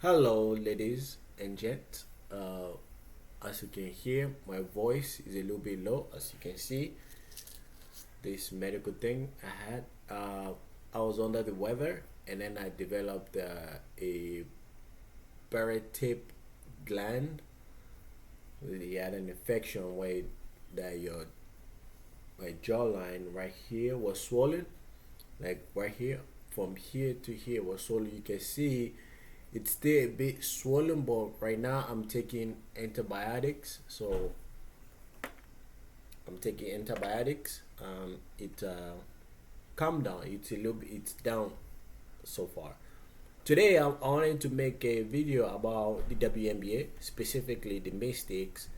Hello, ladies and gents. As you can hear, my voice is a little bit low. As you can see, this medical thing I had. I was under the weather, and then I developed a parotid gland. We had an infection where that your my jawline right here was swollen, like right here, from here to here was swollen. You can see it's still a bit swollen, but right now I'm taking antibiotics. So I'm taking antibiotics. It calm down. It's a little bit. It's down so far. Today I wanted to make a video about the WNBA, specifically the Mystics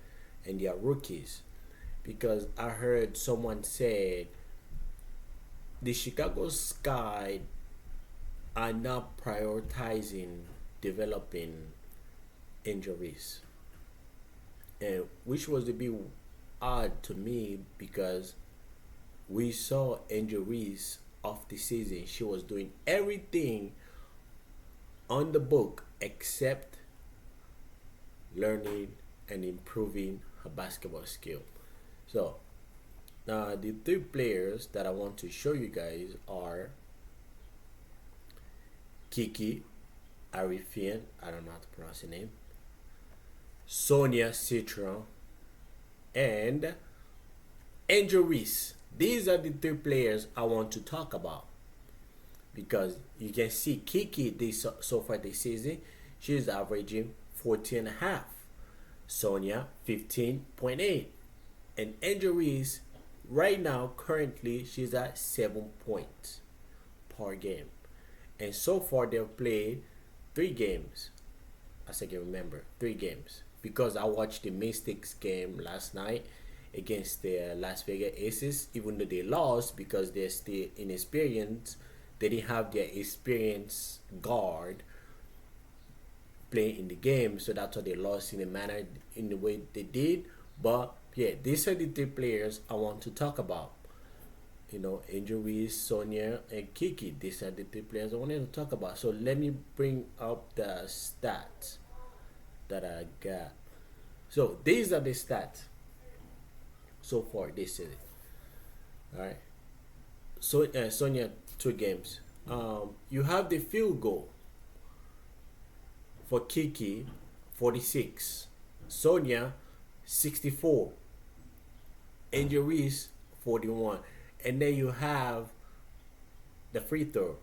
and their rookies, because I heard someone said the Chicago Sky are not prioritizing developing injuries, and which was a bit odd to me because we saw injuries of the season. She was doing everything on the book except learning and improving her basketball skill. So now the three players that I want to show you guys are Kiki, Iriafen, I don't know how to pronounce the name, Sonia, Citron, and Angel Reese. These are the three players I want to talk about because you can see Kiki this so far this season, she's averaging 14 and a half. Sonia 15.8, and Angel Reese right now currently she's at 7 points per game. And so far they've played 3 games, as I can remember, 3 games. Because I watched the Mystics game last night against the Las Vegas Aces, even though they lost because they're still inexperienced. They didn't have their experienced guard playing in the game, so that's why they lost in the manner in the way they did. But yeah, these are the three players I want to talk about. Angel Reese, Sonia, and Kiki. These are the three players I wanted to talk about. So let me bring up the stats that I got. So these are the stats so far this season. All right. So Sonia, 2 games. You have the field goal for Kiki, 46. Sonia, 64. Angel Reese, 41. And then you have the free throw,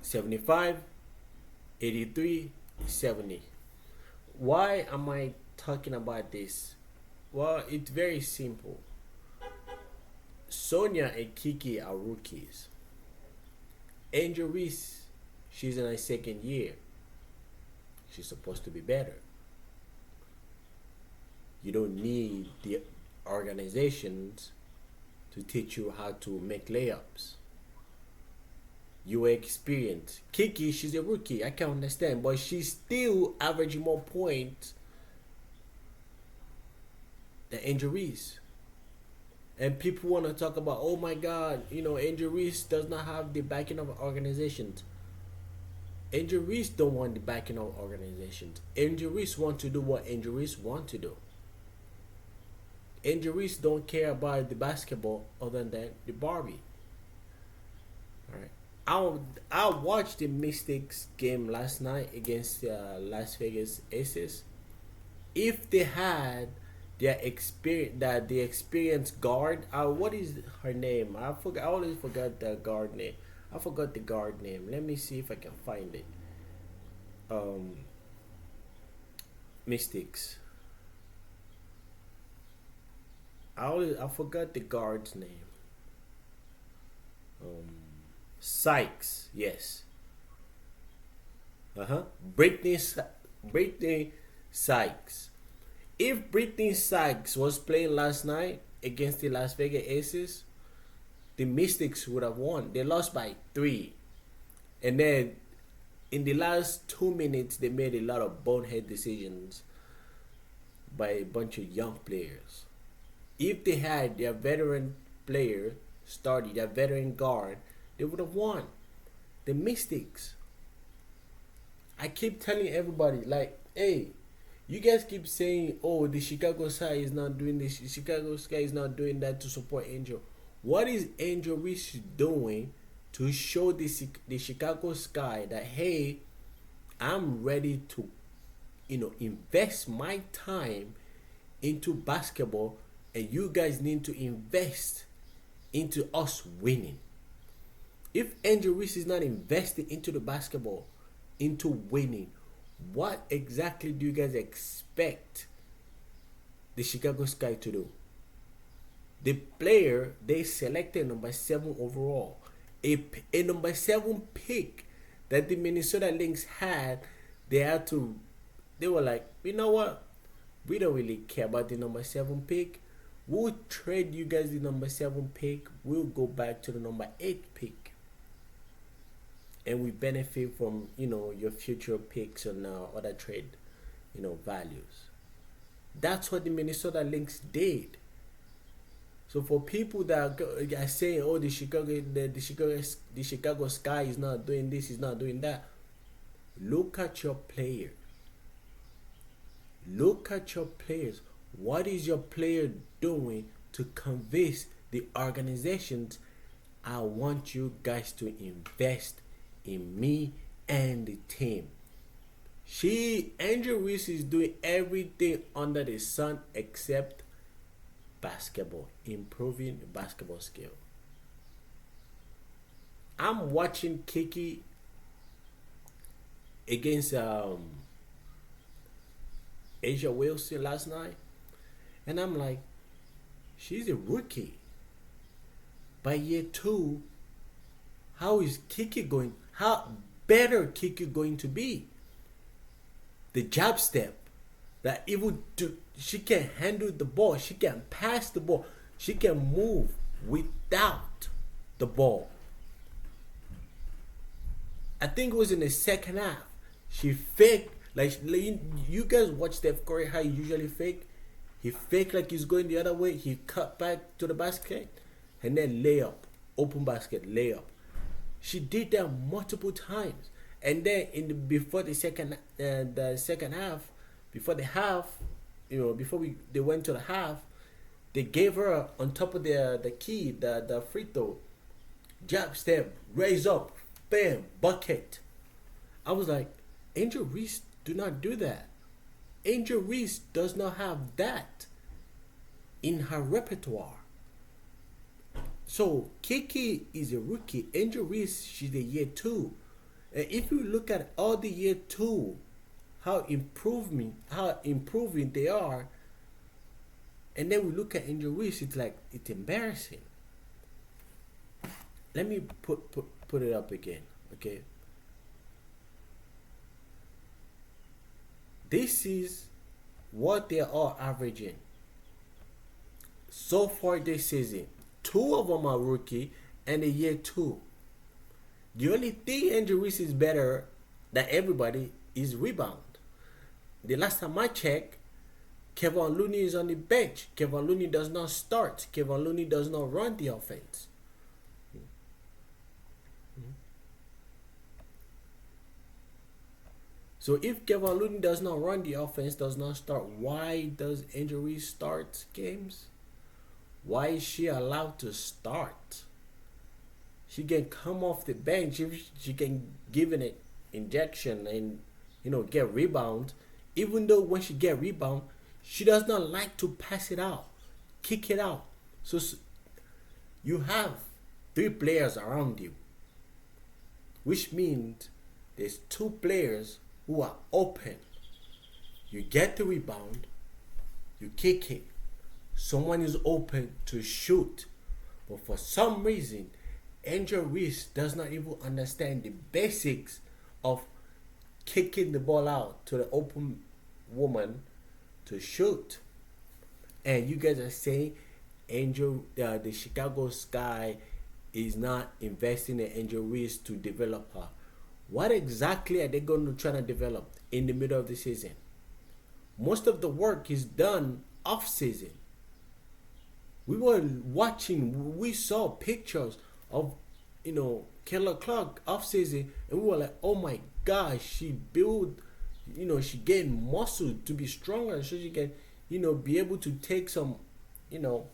75, 83, 70. Why am I talking about this? Well, it's very simple. Sonia and Kiki are rookies. Angel Reese, she's in her second year. She's supposed to be better. You don't need the organizations to teach you how to make layups. You are experienced. Kiki, she's a rookie. I can understand, but she's still averaging more points than Angel Reese. And people want to talk about, oh my God, Angel Reese does not have the backing of organizations. Angel Reese don't want the backing of organizations. Angel Reese want to do what Angel Reese want to do. Angel Reese don't care about the basketball other than the Barbie. All right. I watched the Mystics game last night against the Las Vegas Aces. If they had the experienced guard, what is her name? I forgot. I always forgot the guard name. I forgot the guard name. Let me see if I can find it. Mystics. I forgot the guard's name. Sykes, yes. Brittany Brittany Sykes. If Brittany Sykes was playing last night against the Las Vegas Aces, the Mystics would have won. They lost by 3, and then in the last 2 minutes, they made a lot of bonehead decisions by a bunch of young players. If they had their veteran player started, their veteran guard, they would have won. The Mystics, I keep telling everybody, like, hey, you guys keep saying, oh, the Chicago Sky is not doing this, the Chicago Sky is not doing that to support Angel. What is Angel Reese doing to show the Chicago Sky that, hey, I'm ready to, invest my time into basketball, and you guys need to invest into us winning. If Angel Reese is not investing into the basketball, into winning, what exactly do you guys expect the Chicago Sky to do? The player they selected number 7 overall, a number 7 pick that the Minnesota Lynx had, they were like, you know what? We don't really care about the number 7 pick. We'll trade you guys the number 7 pick. We'll go back to the number 8 pick. And we benefit from, your future picks and other trade, values. That's what the Minnesota Lynx did. So for people that are saying, oh, the Chicago Sky is not doing this, is not doing that, look at your player. Look at your players. What is your player doing to convince the organizations, I want you guys to invest in me and the team? Angel Reese is doing everything under the sun except basketball, improving the basketball skill. I'm watching Kiki against Asia Wilson last night, and I'm like, she's a rookie. By year 2, how is Kiki going? How better Kiki going to be? The jab step, that even she can handle the ball, she can pass the ball, she can move without the ball. I think it was in the second half. She faked, like you guys watch Steph Curry how he usually fake. He faked like he's going the other way. He cut back to the basket and then layup, open basket, layup. She did that multiple times. And then before the second half, before the half, they went to the half, they gave her on top of the key, the free throw, jab step, raise up, bam, bucket. I was like, Angel Reese do not do that. Angel Reese does not have that in her repertoire. So Kiki is a rookie. Angel Reese, she's a year 2. And if you look at all the year 2, how improving they are, and then we look at Angel Reese, it's embarrassing. Let me put it up again, okay? This is what they are averaging so far this season. 2 of them are rookie and a year 2. The only thing Angel Reese is better than everybody is rebound. The last time I checked, Kevin Looney is on the bench. Kevin Looney does not start. Kevin Looney does not run the offense. So if Kevin Looney does not run the offense, does not start, why does Angel Reese start games? Why is she allowed to start? She can come off the bench if she can give an injection and get rebound. Even though when she get rebound, she does not like to pass it out, kick it out. So you have 3 players around you, which means there's 2 players who are open. You get the rebound, you kick it. Someone is open to shoot. But for some reason, Angel Reese does not even understand the basics of kicking the ball out to the open woman to shoot. And you guys are saying the Chicago Sky is not investing in Angel Reese to develop her. What exactly are they going to try to develop in the middle of the season? Most of the work is done off season. We were watching, we saw pictures of, Killer Clark off season, and we were like, oh my guy. She built, she gained muscle to be stronger, so she can, be able to take some, you know,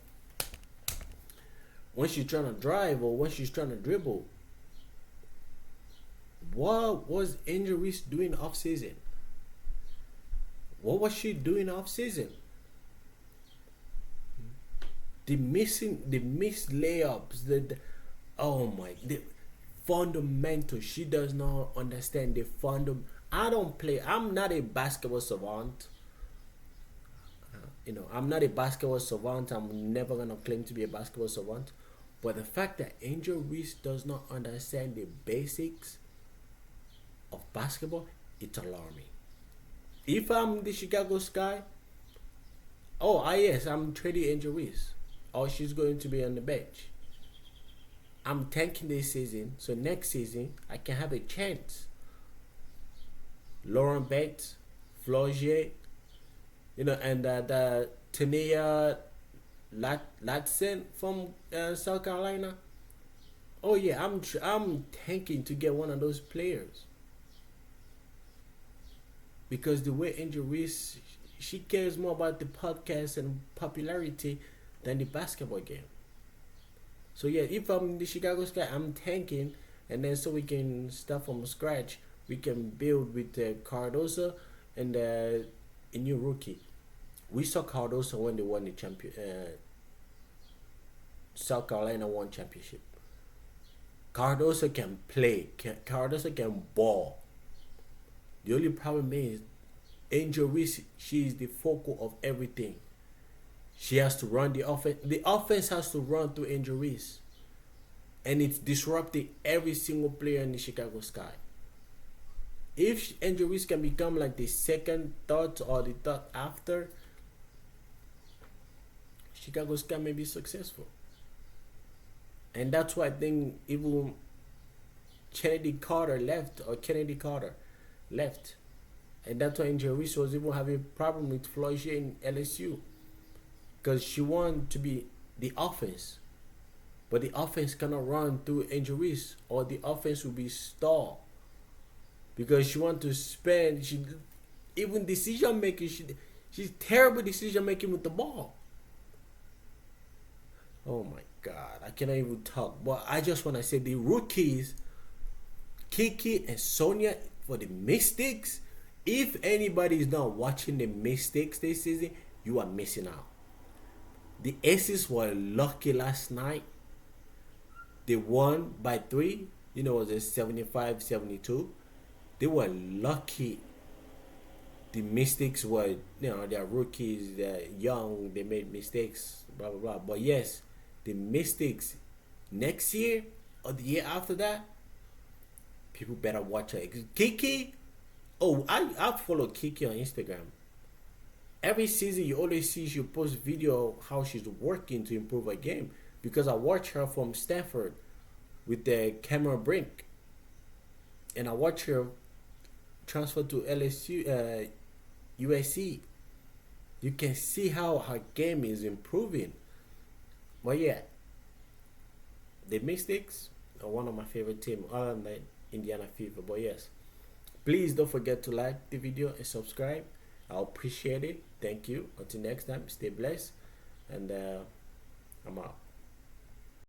when she's trying to drive or when she's trying to dribble. What was Angel Reese doing off season? What was she doing off season? The missed layups, the fundamentals. She does not understand the fundamental. I'm not a basketball savant. I'm not a basketball savant. I'm never gonna claim to be a basketball savant. But the fact that Angel Reese does not understand the basics of basketball, it's alarming. If I'm the Chicago Sky, yes, I'm trading Angel Reese. Or she's going to be on the bench. I'm tanking this season, so next season I can have a chance. Lauren Bates, Flaugier, and the Tania Latson from South Carolina. Oh yeah, I'm tanking to get one of those players, because the way Angel Reese, she cares more about the podcast and popularity than the basketball game. So yeah, if I'm the Chicago Sky, I'm tanking, and then so we can start from scratch. We can build with Cardoso and a new rookie. We saw Cardoso when they won the champion. South Carolina won championship. Cardoso can play. Cardoso can ball. The only problem is Angel Reese. She is the focal of everything. She has to run the offense. The offense has to run through Angel Reese. And it's disrupting every single player in the Chicago Sky. If Angel Reese can become like the second thought or the thought after, Chicago Sky may be successful. And that's why I think even Kennedy Carter left. And that's why Angel Reese was even having a problem with Flaugier in LSU. Because she wanted to be the offense. But the offense cannot run through Angel Reese, or the offense will be stalled. Because she wants to spend, even decision making, she's terrible decision making with the ball. Oh my God, I cannot even talk. But I just want to say the rookies, Kiki and Sonia, for the mistakes. If anybody is not watching the mistakes this season, you are missing out. The Aces were lucky last night. They won by 3. It was a 75-72. They were lucky. The mistakes were, they're rookies, they're young, they made mistakes, blah, blah, blah. But yes, the mistakes next year or the year after that, people better watch her. Kiki, I follow Kiki on Instagram. Every season you always see she post video how she's working to improve her game, because I watch her from Stanford with the Cameron Brink, and I watch her transfer to LSU, USC. You can see how her game is improving. But yeah, the Mystics are one of my favorite teams other than the Indiana Fever. But yes, please don't forget to like the video and subscribe. I'll appreciate it. Thank you. Until next time, stay blessed, and I'm out.